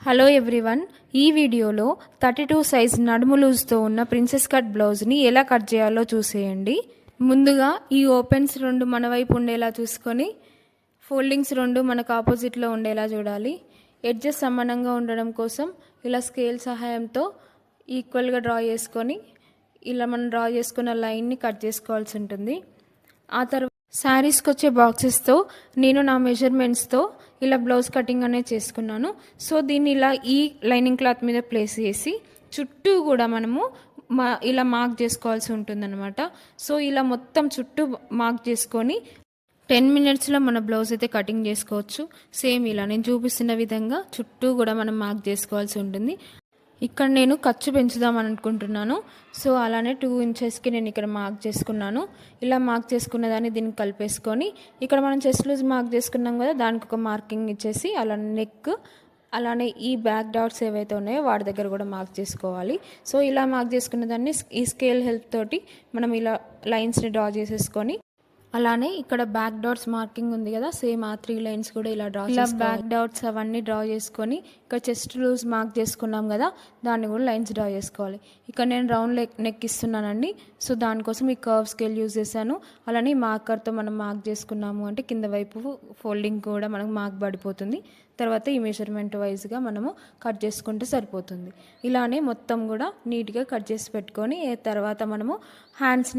Hello everyone, ఈ వీడియోలో 32 size నడుము లూజ్తో ఉన్న ప్రిన్సెస్ కట్ బ్లౌజ్ని ఎలా కట్ చేయాలో చూసేయండి. ముందుగా ఈ ఓపెన్స్ రెండు మన వైపు ఉండేలా చూసుకొని ఫోల్డింగ్స్ రెండు మనకు ఆపోజిట్లో ఉండేలా చూడాలి. ఎడ్జెస్ సమానంగా ఉండడం కోసం ఇలా స్కేల్ సహాయంతో ఈక్వల్గా డ్రా చేసుకొని ఇలా మనం డ్రా చేసుకున్న లైన్ని కట్ చేసుకోవాల్సి ఉంటుంది. ఆ తర్వాత శారీస్కి వచ్చే బాక్సెస్తో నేను నా మెజర్మెంట్స్తో ఇలా బ్లౌజ్ కటింగ్ అనేది చేసుకున్నాను. సో దీన్ని ఇలా ఈ లైనింగ్ క్లాత్ మీద ప్లేస్ చేసి చుట్టూ కూడా మనము ఇలా మార్క్ చేసుకోవాల్సి ఉంటుందన్నమాట. సో ఇలా మొత్తం చుట్టూ మార్క్ చేసుకొని 10 మినిట్స్లో మన బ్లౌజ్ అయితే కటింగ్ చేసుకోవచ్చు. సేమ్ ఇలా నేను చూపిస్తున్న విధంగా చుట్టూ కూడా మనం మార్క్ చేసుకోవాల్సి ఉంటుంది. ఇక్కడ నేను ఖర్చు పెంచుదామని అనుకుంటున్నాను. సో అలానే 2 ఇంచెస్కి నేను ఇక్కడ మార్క్ చేసుకున్నాను. ఇలా మార్క్ చేసుకున్న దాన్ని దీనికి కలిపేసుకొని ఇక్కడ మనం చెస్ట్ లూజ్ మార్క్ చేసుకున్నాం కదా, దానికి ఒక మార్కింగ్ ఇచ్చేసి అలా నెక్ అలానే ఈ బ్యాక్ డాట్స్ ఏవైతే ఉన్నాయో వాటి దగ్గర కూడా మార్క్ చేసుకోవాలి. సో ఇలా మార్క్ చేసుకున్న దాన్ని ఈ స్కేల్ హెల్ప్ తోటి మనం ఇలా లైన్స్ని డ్రా చేసేసుకొని అలానే ఇక్కడ బ్యాక్ డాట్స్ మార్కింగ్ ఉంది కదా, సేమ్ ఆ 3 లైన్స్ కూడా ఇలా బ్యాక్ డాట్స్ అవన్నీ డ్రా చేసుకొని ఇక్కడ చెస్ట్ లూజ్ మార్క్ చేసుకున్నాం కదా, దాన్ని కూడా లైన్స్ డ్రా చేసుకోవాలి. ఇక్కడ నేను రౌండ్ నెక్ ఇస్తున్నానండి. సో దానికోసం ఈ కర్వ్ స్కేల్ యూజ్ చేశాను. అలానే మార్కర్తో మనం మార్క్ చేసుకున్నాము అంటే కింద వైపు ఫోల్డింగ్ కూడా మనకు మార్క్ పడిపోతుంది. తర్వాత ఈ మెజర్మెంట్ వైజ్గా మనము కట్ చేసుకుంటే సరిపోతుంది. ఇలానే మొత్తం కూడా నీట్గా కట్ చేసి పెట్టుకొని తర్వాత మనము హ్యాండ్స్ని